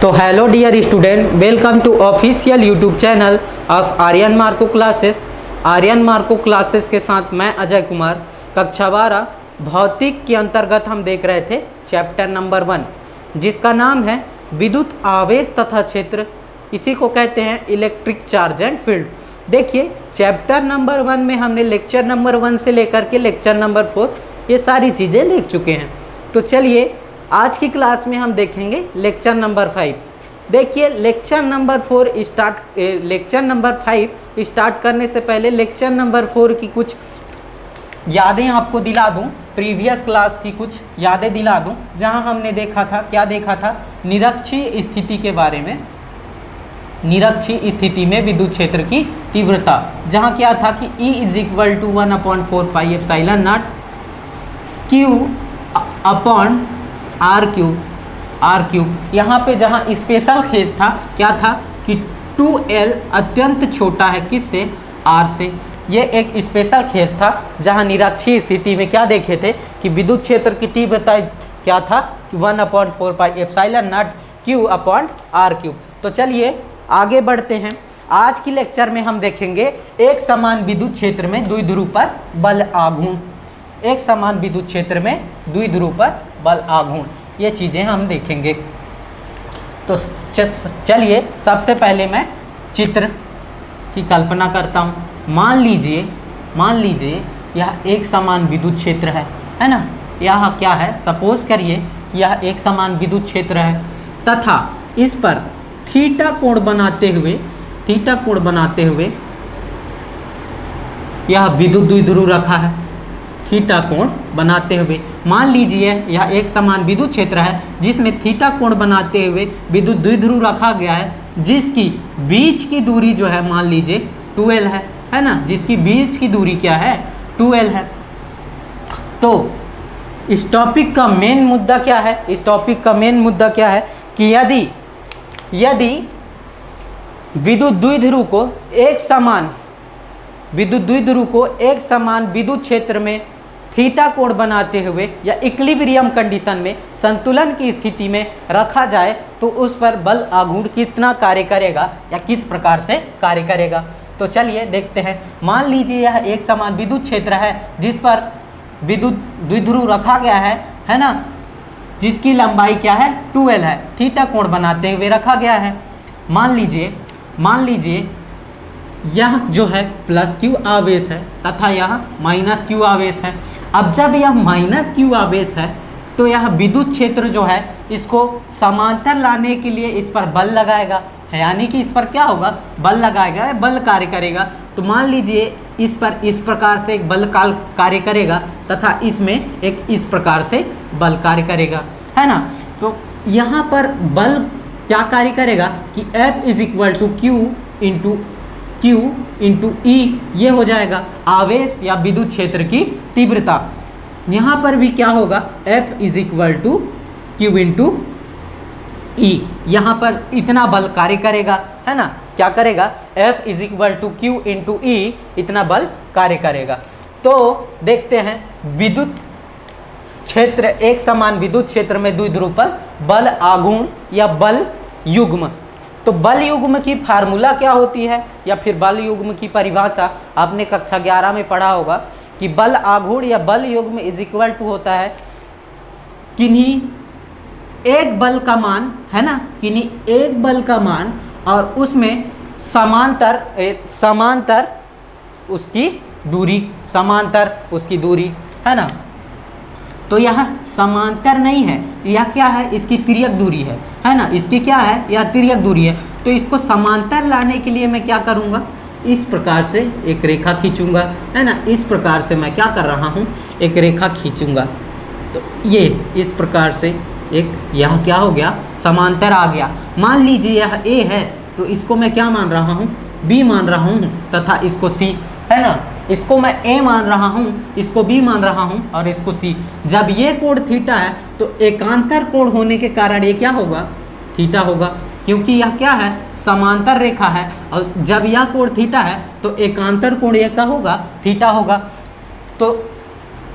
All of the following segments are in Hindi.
तो hello dear student, welcome to official YouTube channel of Aryan Marco classes. Aryan Marco classes के साथ मैं अजय कुमार। कक्षा 12 भौतिक के अंतर्गत हम देख रहे थे चैप्टर नंबर 1, जिसका नाम है विद्युत आवेश तथा क्षेत्र। इसी को कहते हैं इलेक्ट्रिक चार्ज एंड फील्ड। देखिए, चैप्टर नंबर 1 में हमने लेक्चर नंबर 1 से लेकर के लेक्चर नंबर 4 ये सारी चीज़ें देख चुके हैं। तो चलिए आज की क्लास में हम देखेंगे लेक्चर नंबर 5। देखिए, लेक्चर नंबर 5 स्टार्ट करने से पहले लेक्चर नंबर 4 की कुछ यादें आपको दिला दूं, प्रीवियस क्लास की कुछ यादें दिला दूं, जहां हमने देखा था, क्या देखा था, निरक्षीय स्थिति के बारे में। निरक्षीय स्थिति में विद्युत क्षेत्र की तीव्रता, जहां क्या था कि E = 1/4 pi epsilon not Q upon R cube. यहाँ पे जहाँ स्पेशल केस था, क्या था कि 2L अत्यंत छोटा है किससे, R से। ये एक स्पेशल केस था जहाँ निरक्षीय स्थिति में क्या देखे थे कि विद्युत क्षेत्र की तीव्रता क्या था कि 1/4 pi epsilon not Q upon R cube. तो चलिए आगे बढ़ते हैं। आज की लेक्चर में हम देखेंगे एक समान विद्युत क्षेत्र में द्विध्रुव पर बल आघूर्ण। एक समान विद्युत क्षेत्र में द्विध्रुव पर बल आघूर्ण, ये चीज़ें हम देखेंगे। तो चलिए सबसे पहले मैं चित्र की कल्पना करता हूँ। मान लीजिए यह एक समान विद्युत क्षेत्र है ना। यह क्या है, सपोज करिए कि यह एक समान विद्युत क्षेत्र है तथा इस पर थीटा कोण बनाते हुए यह विद्युत द्विध्रुव रखा है। थीटा कोण बनाते हुए मान लीजिए यह एक समान विद्युत क्षेत्र है जिसमें थीटा कोण बनाते हुए विद्युत द्विध्रुव रखा गया है, जिसकी बीच की दूरी जो है मान लीजिए 2L है ना। जिसकी बीच की दूरी क्या है, 2L है। तो इस टॉपिक का मेन मुद्दा क्या है, कि यदि विद्युत द्विध्रुव को एक समान विद्युत क्षेत्र में थीटा कोण बनाते हुए या इक्विलिब्रियम कंडीशन में, संतुलन की स्थिति में रखा जाए तो उस पर बल आघूर्ण कितना कार्य करेगा या किस प्रकार से कार्य करेगा। तो चलिए देखते हैं। मान लीजिए यह एक समान विद्युत क्षेत्र है जिस पर विद्युत द्विध्रुव रखा गया है ना, जिसकी लंबाई क्या है, 2L है। थीटा कोण बनाते हुए रखा गया है। मान लीजिए यह जो है +Q आवेश है तथा यह -Q आवेश है। अब जब यह -Q आवेश है तो यह विद्युत क्षेत्र जो है इसको समांतर लाने के लिए इस पर बल लगाएगा, यानी कि इस पर क्या होगा, बल लगाएगा, बल कार्य करेगा। तो मान लीजिए इस पर इस प्रकार से एक बल कार्य करेगा तथा इसमें एक इस प्रकार से बल कार्य करेगा, है ना। तो यहाँ पर बल क्या कार्य करेगा कि F = Q इंटू E, ये हो जाएगा आवेश या विद्युत क्षेत्र की तीव्रता। यहाँ पर भी क्या होगा, F = Q इंटू E। यहाँ पर इतना बल कार्य करेगा, है ना। क्या करेगा, F = Q इंटू E, इतना बल कार्य करेगा। तो देखते हैं विद्युत क्षेत्र, एक समान विद्युत क्षेत्र में द्विध्रुव पर बल आघूर्ण या बल युग्म। तो बल युग्म की फार्मूला क्या होती है या फिर बल युग्म की परिभाषा आपने कक्षा 11 में पढ़ा होगा कि बल आघूर्ण या बल युग्म = होता है किन्हीं एक बल का मान, है ना, किन्हीं एक बल का मान और उसमें समांतर उसकी दूरी, है ना। तो यह समांतर नहीं है, यह क्या है, इसकी तिर्यक दूरी है ना। इसकी क्या है, यह तिर्यक दूरी है। तो इसको समांतर लाने के लिए मैं क्या करूँगा, इस प्रकार से एक रेखा खींचूंगा, है ना। इस प्रकार से मैं क्या कर रहा हूँ, एक रेखा खींचूंगा। तो ये इस प्रकार से एक, यह क्या हो गया, समांतर आ गया। मान लीजिए यह A है तो इसको मैं क्या मान रहा हूँ, B मान रहा हूँ तथा इसको C, है ना। इसको मैं A मान रहा हूँ, इसको B मान रहा हूँ और इसको C। जब ये कोण थीटा है तो एकांतर कोण होने के कारण ये क्या होगा, थीटा होगा, क्योंकि यह क्या है, समांतर रेखा है। और जब यह कोण थीटा है तो एकांतर कोण यह क्या होगा, थीटा होगा। तो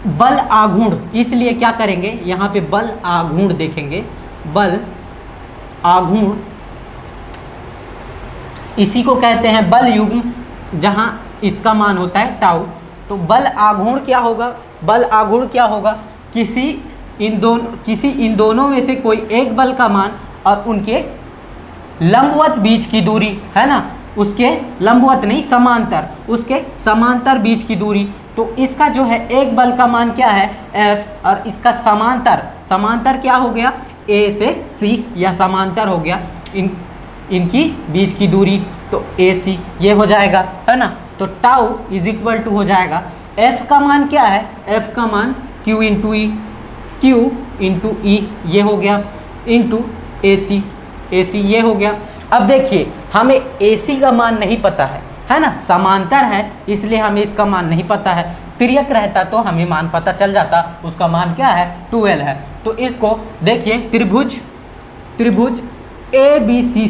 बल आघूर्ण, इसलिए क्या करेंगे, यहाँ पे बल आघूर्ण देखेंगे, बल आघूर्ण, इसी को कहते हैं बल युग्म, जहां इसका मान होता है टाउ। तो बल आघूर्ण क्या होगा? बल आघूर्ण क्या होगा? किसी इन दोनों में से कोई एक बल का मान और उनके लंबवत बीच की दूरी, है ना, उसके लंबवत नहीं समांतर, उसके समांतर बीच की दूरी। तो इसका जो है एक बल का मान क्या है? F, और इसका समांतर क्या हो गया? A से C, या समांतर हो गया इनकी बीच की दूरी, तो AC ये हो जाएगा, है ना। तो टाउ इज इक्वल टू हो जाएगा, F का मान क्या है? F का मान Q इंटू E ये हो गया, इंटू AC ये हो गया। अब देखिए हमें AC का मान नहीं पता है ना, समांतर है इसलिए हमें इसका मान नहीं पता है। तिर्यक रहता तो हमें मान पता चल जाता, उसका मान क्या है? 2L है। तो इसको देखिए त्रिभुज ABC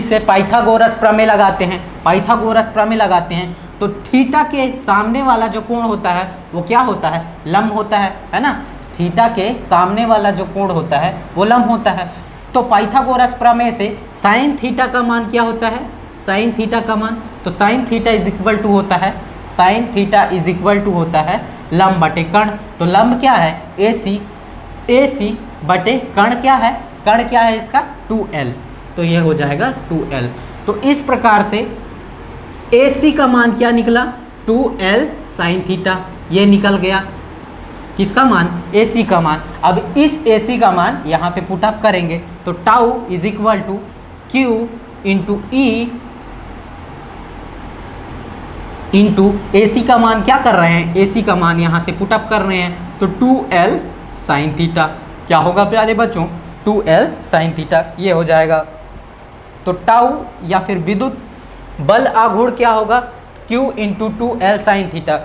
से पाइथागोरस प्रमेय लगाते हैं। तो थीटा के सामने वाला जो कोण होता है वो क्या होता है? लंब होता है ना। थीटा के सामने वाला जो कोण होता है वो लंब होता है। तो पाइथागोरस प्रमेय से साइन थीटा का मान क्या होता है? साइन थीटा का मान, तो sine theta is equal to होता है लंब बटे कर्ण। तो लंब क्या है? AC बटे कर्ण क्या है? कर्ण क्या है इसका? 2L। तो ये हो जाएगा 2L। तो इस प्रकार से AC का मान क्या निकला? 2L साइन थीटा, ये निकल गया किसका मान? AC का मान। अब इस AC का मान यहाँ पे पुट अप करेंगे, तो tau is equal to Q into E into AC का मान क्या कर रहे हैं? AC का मान यहाँ से पुट अप कर रहे हैं, तो 2L साइन थीटा क्या होगा प्यारे बच्चों? 2L साइन थीटा ये हो जाएगा। तो टाउ या फिर विद्युत बल आघूर्ण क्या होगा? Q into 2L sine theta.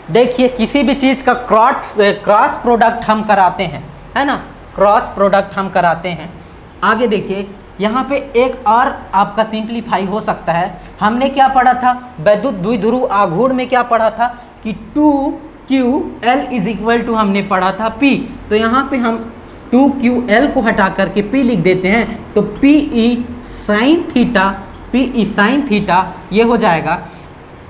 देखिए किसी भी चीज़ का क्रॉस प्रोडक्ट हम कराते हैं, है ना, क्रॉस प्रोडक्ट हम कराते हैं। आगे देखिए यहाँ पे एक और आपका सिंप्लीफाई हो सकता है। हमने क्या पढ़ा था? वैद्युत द्विध्रुव आघूर्ण में क्या पढ़ा था कि 2QL इज इक्वल टू हमने पढ़ा था P। तो यहाँ पे हम 2QL को हटा करके P लिख देते हैं, तो PE साइन थीटा ये हो जाएगा,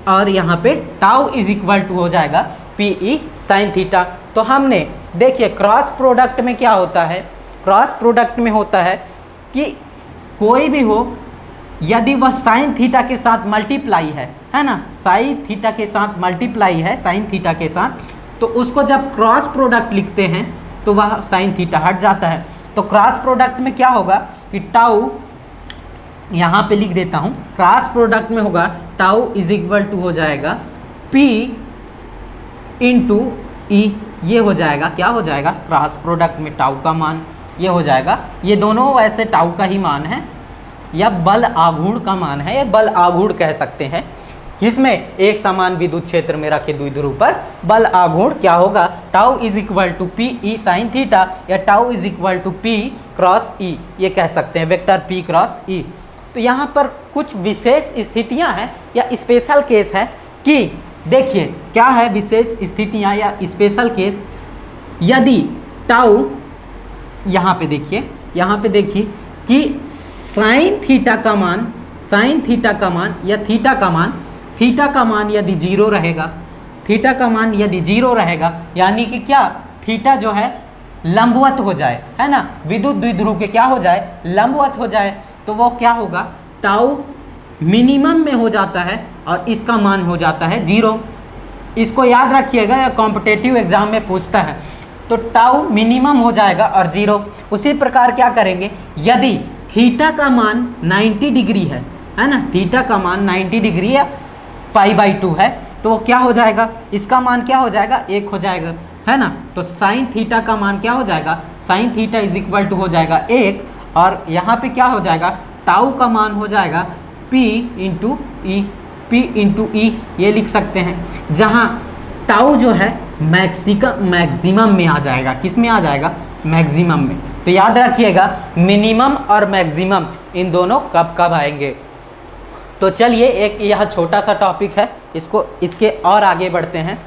और यहाँ पे टाउ इज इक्वल टू हो जाएगा PE साइन थीटा। तो हमने देखिए क्रॉस प्रोडक्ट में क्या होता है? क्रॉस प्रोडक्ट में होता है कि कोई भी हो, यदि वह साइन थीटा के साथ मल्टीप्लाई है ना, साइन थीटा के साथ मल्टीप्लाई है साइन थीटा के साथ, तो उसको जब क्रॉस प्रोडक्ट लिखते हैं तो वह साइन थीटा हट जाता है। तो क्रॉस प्रोडक्ट में क्या होगा कि टाउ, यहाँ पे लिख देता हूँ, क्रॉस प्रोडक्ट में होगा टाउ इज इक्वल टू हो जाएगा P इंटू E ये हो जाएगा, क्या हो जाएगा? क्रॉस प्रोडक्ट में टाउ का मान ये हो जाएगा। ये दोनों वैसे टाउ का ही मान है, या बल आघूर्ण का मान है, या बल आघूर्ण कह सकते हैं, किसमें? एक समान विद्युत क्षेत्र में रखे द्विध्रुव पर बल आघूर्ण क्या होगा? Tau is equal to PE sine theta, या tau is equal to P cross E ये कह सकते हैं, वेक्टर P क्रॉस E। तो यहाँ पर कुछ विशेष स्थितियाँ हैं या स्पेशल केस है कि देखिए क्या है विशेष स्थितियाँ या स्पेशल केस। यदि टाउ, यहाँ पे देखिए कि साइन थीटा का मान या थीटा का मान यदि जीरो रहेगा, यानी कि क्या? थीटा जो है लंबवत हो जाए, है ना, विद्युत द्विध्रुव के क्या हो जाए? लंबवत हो जाए, तो वो क्या होगा? टाउ मिनिमम में हो जाता है और इसका मान हो जाता है 0। इसको याद रखिएगा, या कॉम्पिटिटिव एग्जाम में पूछता है। तो टाउ मिनिमम हो जाएगा और 0। उसी प्रकार क्या करेंगे? यदि थीटा का मान 90 डिग्री है ना, थीटा का मान 90 डिग्री या π/2 है, तो वो क्या हो जाएगा? इसका मान क्या हो जाएगा? 1 हो जाएगा, है ना। तो साइन थीटा का मान क्या हो जाएगा? Sine theta is equal to हो जाएगा 1, और यहाँ पे क्या हो जाएगा? टाउ का मान हो जाएगा P इंटू E ये लिख सकते हैं, जहाँ टाउ जो है मैक्सिमम में आ जाएगा। किस में आ जाएगा? मैक्सिमम में। तो याद रखिएगा मिनिमम और मैक्सिमम इन दोनों कब कब आएंगे। तो चलिए एक यह छोटा सा टॉपिक है, इसके और आगे बढ़ते हैं।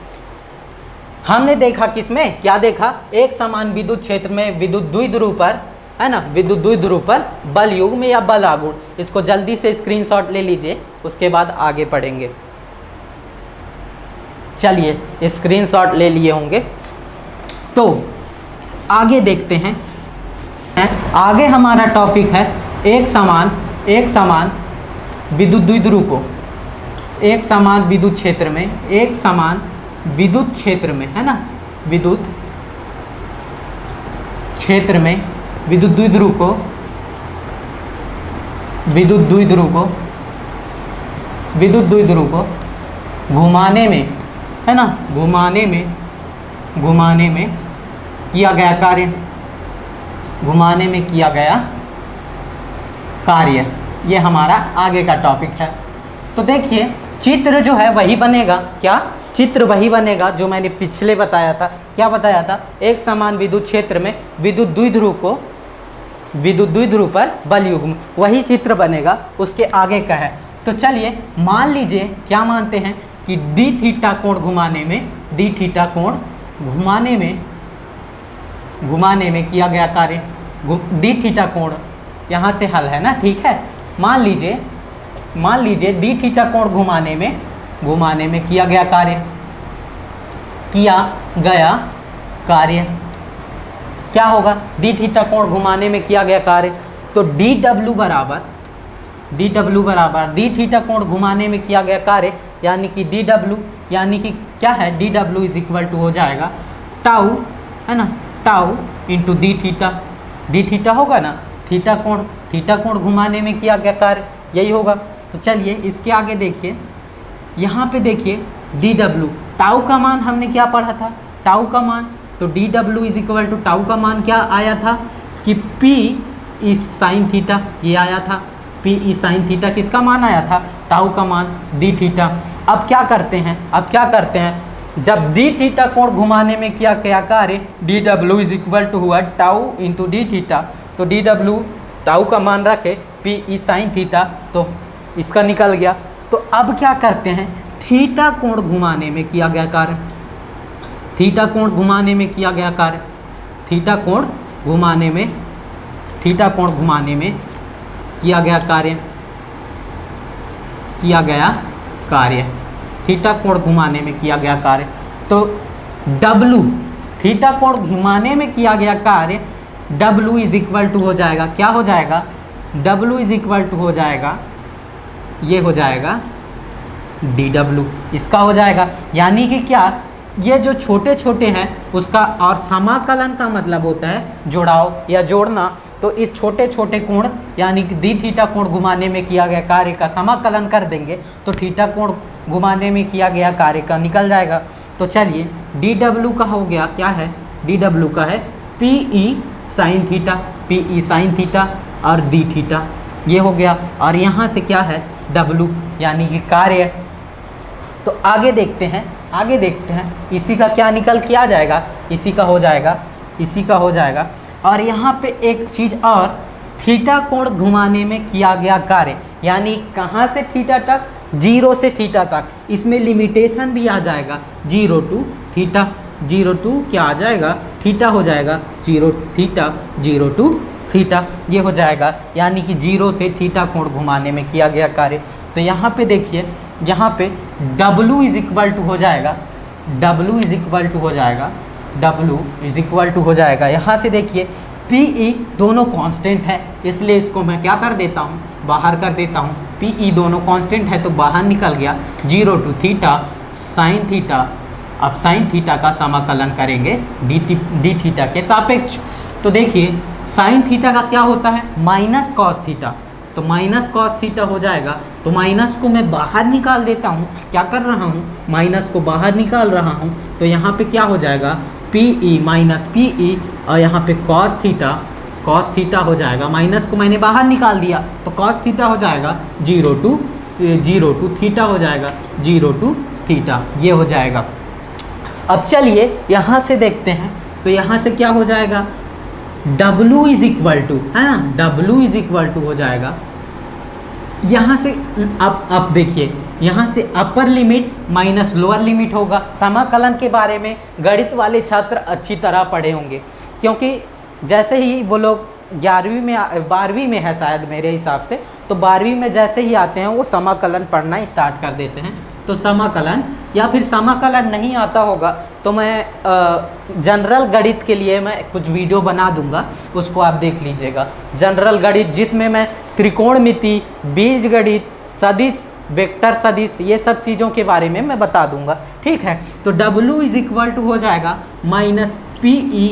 हमने देखा किसमें, क्या देखा, एक समान विद्युत क्षेत्र में विद्युत द्विध्रुव पर, है ना, विद्युत द्विध्रुव पर बल युग्म या बल आघूर्ण। इसको जल्दी से स्क्रीनशॉट ले लीजिए, उसके बाद आगे पढ़ेंगे। चलिए स्क्रीनशॉट ले लिए होंगे, तो आगे देखते हैं। आगे हमारा टॉपिक है एक समान विद्युत द्विध्रुव को एक समान विद्युत क्षेत्र में, एक समान विद्युत क्षेत्र में, है ना, विद्युत क्षेत्र में विद्युत द्विध्रुव को घुमाने में, है ना, घुमाने में किया गया कार्य, घुमाने में किया गया कार्य, ये हमारा आगे का टॉपिक है। तो देखिए चित्र जो है वही बनेगा, क्या चित्र वही बनेगा जो मैंने पिछले बताया था। क्या बताया था, एक समान विद्युत क्षेत्र में विद्युत द्विध्रुव पर बल युग्म, वही चित्र बनेगा, उसके आगे का है। तो चलिए मान लीजिए, क्या मानते हैं कि डी थीटा कोण घुमाने में किया गया कार्य, डी थीटा कोण यहाँ से हल है ना, ठीक है। मान लीजिए डी थीटा कोण घुमाने में किया गया कार्य क्या होगा, डी थीटा कोण घुमाने में किया गया कार्य, तो डी डब्ल्यू बराबर डी थीटा कोण घुमाने में किया गया कार्य, यानी कि डी डब्ल्यू, यानी कि क्या है, D W is equal to हो जाएगा टाउ, है ना, टाउ इंटू डी थीटा होगा ना, थीटा कोण घुमाने में किया गया कार्य, यही होगा। तो चलिए इसके आगे देखिए, यहाँ पे देखिए डी डब्ल्यू, टाउ का मान हमने क्या पढ़ा था, टाउ का मान, तो D W is equal to tau का मान क्या आया था कि पी ई साइन थीटा, ये आया था, पी ई साइन थीटा किसका मान आया था, टाउ का मान, डी थीटा। अब क्या करते हैं, जब डी थीटा कोण घुमाने में किया गया कार्य, D W is equal to हुआ टाउ इंटू डी थीटा, तो डी डब्ल्यू टाउ का मान रखे पी ई साइन थीटा, तो इसका निकल गया। तो अब क्या करते हैं, थीटा कोण घुमाने में किया गया कार्य, थीटा कोण घुमाने में किया गया कार्य किया गया कार्य, थीटा कोण घुमाने में किया गया कार्य, तो W, थीटा कोण घुमाने में किया गया कार्य, W इज इक्वल टू हो जाएगा, क्या हो जाएगा, W इज इक्वल टू हो जाएगा, ये हो जाएगा dW, इसका हो जाएगा। यानी कि क्या, ये जो छोटे छोटे हैं उसका, और समाकलन का मतलब होता है जुड़ाव या जोड़ना, तो इस छोटे छोटे कोण यानी कि डी थीटा कोण घुमाने में किया गया कार्य का समाकलन कर देंगे तो थीटा कोण घुमाने में किया गया कार्य का निकल जाएगा। तो चलिए dW का हो गया, क्या है, dW का है PE साइन थीटा और d थीटा, ये हो गया। और यहाँ से क्या है, W यानी कि कार्य। तो आगे देखते हैं इसी का क्या निकल के आ जाएगा, इसी का हो जाएगा। और यहाँ पे एक चीज़ और, थीटा कोण घुमाने में किया गया कार्य, यानी कहाँ से थीटा तक, 0 से थीटा तक, इसमें लिमिटेशन भी आ जाएगा, 0 टू थीटा, 0 टू क्या आ जाएगा, थीटा हो जाएगा, 0 टू थीटा, ये हो जाएगा। यानी कि 0 से थीटा कोण घुमाने में किया गया कार्य। तो यहाँ पे देखिए, यहाँ पे W इज इक्वल टू हो जाएगा, W इज इक्वल टू हो जाएगा। यहाँ से देखिए PE दोनों कांस्टेंट है, इसलिए इसको मैं क्या कर देता हूँ, बाहर कर देता हूँ। PE दोनों कांस्टेंट है तो बाहर निकल गया, 0 टू थीटा साइन थीटा। अब साइन थीटा का समाकलन करेंगे डी थीटा के सापेक्ष। तो देखिए साइन थीटा का क्या होता है, माइनस कॉस थीटा, तो माइनस कॉस थीटा हो जाएगा। तो माइनस को मैं बाहर निकाल देता हूँ, क्या कर रहा हूँ, माइनस को बाहर निकाल रहा हूँ। तो यहाँ पे क्या हो जाएगा, PE माइनस PE, और यहाँ पे कॉस थीटा हो जाएगा। माइनस को मैंने बाहर निकाल दिया तो कॉस थीटा हो जाएगा 0 टू थीटा हो जाएगा, 0 टू थीटा, ये हो जाएगा। अब चलिए यहाँ से देखते हैं, तो यहाँ से क्या हो जाएगा, W इज इक्वल टू, है ना, W इज इक्वल टू हो जाएगा। यहाँ से अब देखिए यहाँ से upper limit minus lower limit होगा। समाकलन के बारे में गणित वाले छात्र अच्छी तरह पढ़े होंगे, क्योंकि जैसे ही वो लोग 11वीं में 12वीं में है शायद मेरे हिसाब से, तो 12वीं में जैसे ही आते हैं वो समाकलन पढ़ना स्टार्ट कर देते हैं। तो समाकलन, या फिर समाकलन नहीं आता होगा तो मैं जनरल गणित के लिए मैं कुछ वीडियो बना दूंगा, उसको आप देख लीजिएगा। जनरल गणित जिसमें मैं त्रिकोणमिति, बीजगणित, सदिश, वेक्टर सदिश, ये सब चीज़ों के बारे में मैं बता दूंगा, ठीक है। तो W इज इक्वल टू हो जाएगा माइनस PE,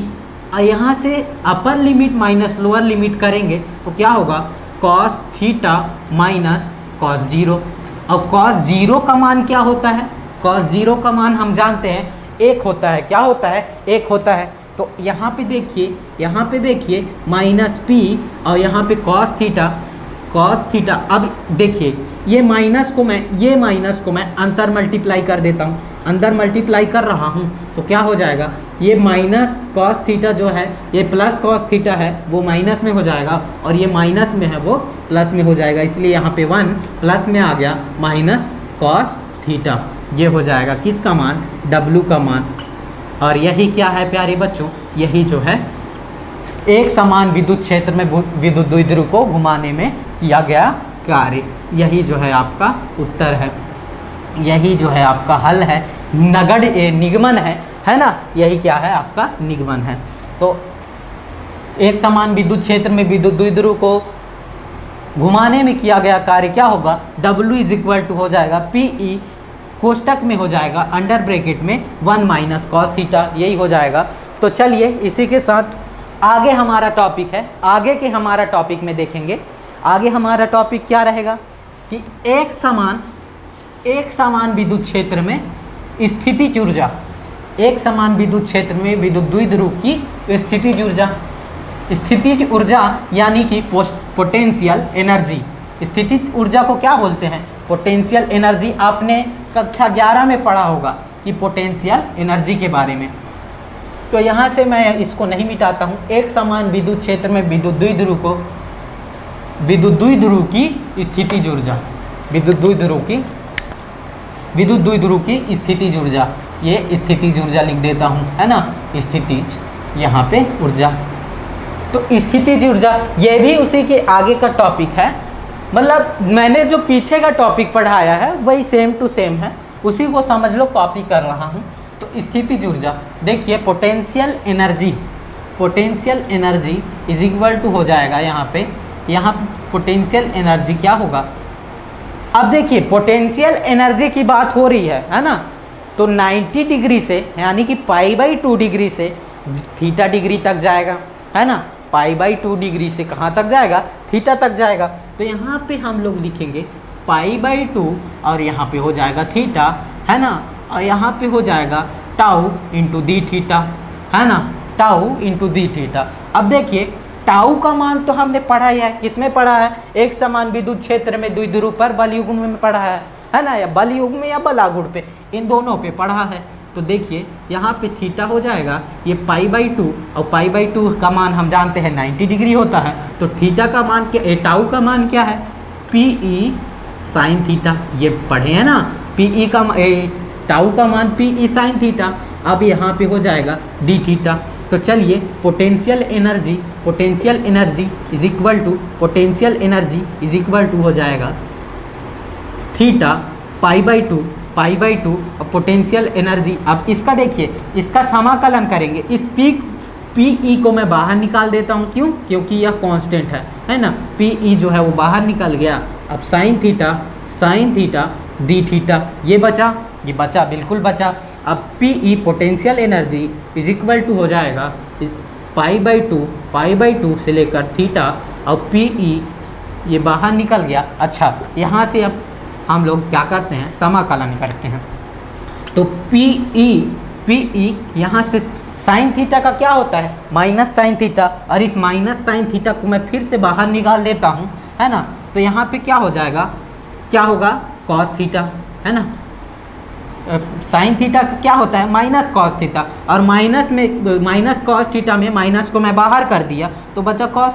यहाँ से upper limit minus lower limit करेंगे तो क्या होगा, cos theta minus cos zero. और कॉस जीरो का मान क्या होता है, कॉस जीरो का मान हम जानते हैं 1 होता है। क्या होता है, 1 होता है। तो यहाँ पे देखिए माइनस P और यहाँ पे कॉस थीटा। अब देखिए ये माइनस को मैं अंदर मल्टीप्लाई कर देता हूँ, अंदर मल्टीप्लाई कर रहा हूँ तो क्या हो जाएगा, ये माइनस कॉस थीटा जो है ये प्लस कॉस थीटा है वो माइनस में हो जाएगा, और ये माइनस में है वो प्लस में हो जाएगा, इसलिए यहाँ पे 1 प्लस में आ गया माइनस कॉस थीटा। ये हो जाएगा किसका मान, W का मान। और यही क्या है प्यारे बच्चों, यही जो है एक समान विद्युत क्षेत्र में विद्युत द्विध्रुव को घुमाने में किया गया कार्य, यही जो है आपका उत्तर है, यही जो है आपका हल है, निगमन है ना, यही क्या है आपका निगमन है। तो एक समान विद्युत क्षेत्र में विद्युत द्विध्रुव को घुमाने में किया गया कार्य क्या होगा, W इज इक्वल टू हो जाएगा PE, कोष्टक में हो जाएगा अंडर ब्रैकेट में 1 माइनस कॉस थीटा, यही हो जाएगा। तो चलिए इसी के साथ आगे हमारा टॉपिक है, आगे के हमारा टॉपिक में देखेंगे। आगे हमारा टॉपिक क्या रहेगा कि एक समान विद्युत क्षेत्र में स्थितिज ऊर्जा, एक समान विद्युत क्षेत्र में विद्युत द्विध्रुव की स्थितिज ऊर्जा यानी कि पोटेंशियल एनर्जी। स्थितिज ऊर्जा को क्या बोलते हैं, पोटेंशियल एनर्जी। आपने कक्षा 11 में पढ़ा होगा कि पोटेंशियल एनर्जी के बारे में। तो यहाँ से मैं इसको नहीं मिटाता हूँ। एक समान विद्युत क्षेत्र में विद्युत द्विध्रुव की स्थितिज ऊर्जा, विद्युत द्विध्रुव की स्थितिज ऊर्जा, ये स्थितिज ऊर्जा लिख देता हूँ, है ना, स्थितिज, यहाँ पे ऊर्जा। तो स्थितिज ऊर्जा ये भी उसी के आगे का टॉपिक है, मतलब मैंने जो पीछे का टॉपिक पढ़ाया है वही सेम टू सेम है, उसी को समझ लो, कॉपी कर रहा हूँ। तो स्थितिज ऊर्जा देखिए, potential energy is equal to हो जाएगा यहाँ पोटेंशियल एनर्जी क्या होगा। अब देखिए पोटेंशियल एनर्जी की बात हो रही है ना, तो 90 डिग्री से यानी कि π/2 डिग्री से थीटा डिग्री तक जाएगा, है ना, π/2 डिग्री से कहाँ तक जाएगा, थीटा तक जाएगा। तो यहाँ पे हम लोग लिखेंगे π/2 और यहाँ पे हो जाएगा थीटा, है ना, और यहाँ पे हो जाएगा टाउ इंटू डी थीटा, है ना, टाउ इंटू डी थीटा। अब देखिए टाउ का मान तो हमने पढ़ा ही है, किसमें पढ़ा है, एक समान विद्युत क्षेत्र में द्विध्रुव पर बल युग्म में पढ़ा है ना, या बल युग्म या बल आघूर्ण पे, इन दोनों पे पढ़ा है। तो देखिए यहाँ पे थीटा हो जाएगा ये π/2, और π/2 का मान हम जानते हैं 90 डिग्री होता है। तो थीटा का मान क्या, टाउ का मान क्या है, PE साइन थीटा, ये पढ़े हैं ना, PE का टाउ का मान PE साइन थीटा। अब यहाँ पे हो जाएगा डी थीटा। तो चलिए potential energy is equal to हो जाएगा थीटा π/2 और पोटेंशियल एनर्जी। अब इसका देखिए, इसका समाकलन करेंगे, इस PE को मैं बाहर निकाल देता हूँ, क्यों, क्योंकि यह कांस्टेंट है ना, PE जो है वो बाहर निकल गया। अब साइन थीटा डी थीटा, ये बचा बिल्कुल बचा। अब PE potential energy is equal to हो जाएगा π/2 से लेकर थीटा, और PE ये बाहर निकल गया। अच्छा, यहाँ से अब हम लोग क्या करते हैं, समाकलन करते हैं। तो PE यहाँ से साइन थीटा का क्या होता है, माइनस साइन थीटा, और इस माइनस साइन थीटा को मैं फिर से बाहर निकाल देता हूँ, है ना। तो यहाँ पे क्या हो जाएगा, क्या होगा, कॉस थीटा, है ना। साइन थीटा क्या होता है, माइनस कॉस थीटा, और माइनस कॉस थीटा में माइनस को मैं बाहर कर दिया तो बचा कॉस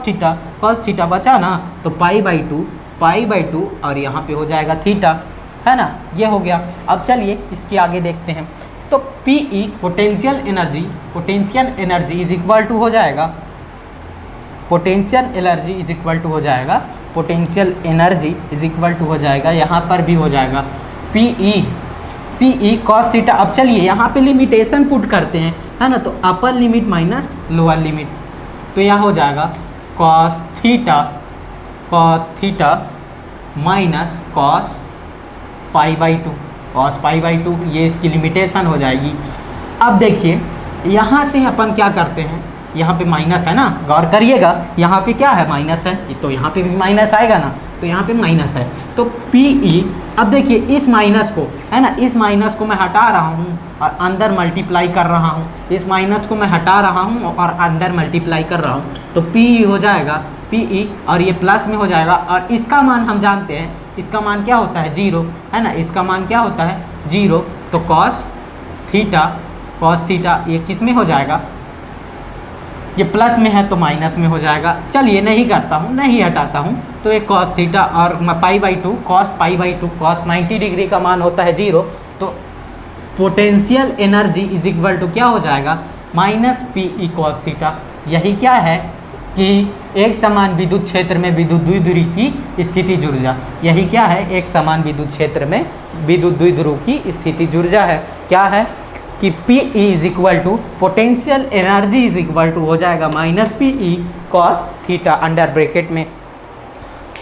थीटा बचा ना। तो π/2 और यहाँ पे हो जाएगा थीटा, है ना, ये हो गया। अब चलिए इसके आगे देखते हैं। तो Pe potential energy is equal to हो जाएगा, potential energy is equal to हो जाएगा, potential energy is equal to हो जाएगा, यहाँ पर भी हो जाएगा Pe कॉस थीटा। अब चलिए यहाँ पे लिमिटेशन पुट करते हैं, है ना, तो upper limit minus lower limit, तो यहाँ हो जाएगा cos theta minus cos pi by to, ये इसकी लिमिटेशन हो जाएगी। अब देखिए यहाँ से अपन क्या करते हैं, यहाँ पे माइनस है ना, गौर करिएगा, यहाँ पे क्या है, माइनस है, तो यहाँ पे भी माइनस आएगा ना, तो यहाँ पे माइनस है। तो Pe, अब देखिए इस माइनस को, है ना, इस माइनस को मैं हटा रहा हूँ और अंदर मल्टीप्लाई कर रहा हूँ, इस माइनस को मैं हटा रहा हूँ और अंदर मल्टीप्लाई कर रहा हूँ, तो Pe हो जाएगा Pe, और ये प्लस में हो जाएगा। और इसका मान हम जानते हैं, इसका मान क्या होता है, 0, है ना, इसका मान क्या होता है, 0। तो कॉस थीटा ये किस में हो जाएगा, ये प्लस में है तो माइनस में हो जाएगा। चलिए नहीं करता हूँ, नहीं हटाता हूँ, तो एक कॉस थीटा और pi by two, cos pi by two, cos 90 degree का मान होता है 0, तो potential energy is equal to क्या हो जाएगा, माइनस Pe कॉस थीटा। यही क्या है कि एक समान विद्युत क्षेत्र में विद्युत द्विध्रुव की स्थिति ऊर्जा, यही क्या है, एक समान विद्युत क्षेत्र में विद्युत द्विध्रुव की स्थिति ऊर्जा है। क्या है कि Pe is equal to potential energy is equal to हो जाएगा minus Pe cos theta under bracket में।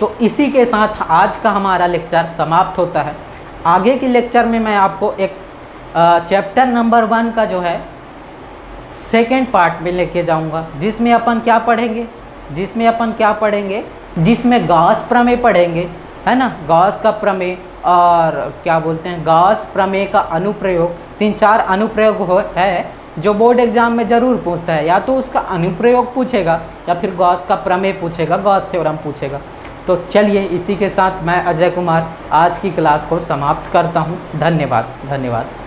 तो इसी के साथ आज का हमारा लेक्चर समाप्त होता है। आगे के लेक्चर में मैं आपको एक चैप्टर नंबर 1 का जो है सेकेंड पार्ट में लेके जाऊंगा, जिसमें अपन क्या पढ़ेंगे, जिसमें गॉस प्रमेय पढ़ेंगे, है ना, गॉस का प्रमेय और क्या बोलते हैं, गॉस प्रमेय का अनुप्रयोग, 3-4 अनुप्रयोग है जो बोर्ड एग्जाम में ज़रूर पूछता है, या तो उसका अनुप्रयोग पूछेगा या फिर गॉस का प्रमेय पूछेगा, गॉस थ्योरम पूछेगा। तो चलिए इसी के साथ मैं अजय कुमार आज की क्लास को समाप्त करता हूँ। धन्यवाद।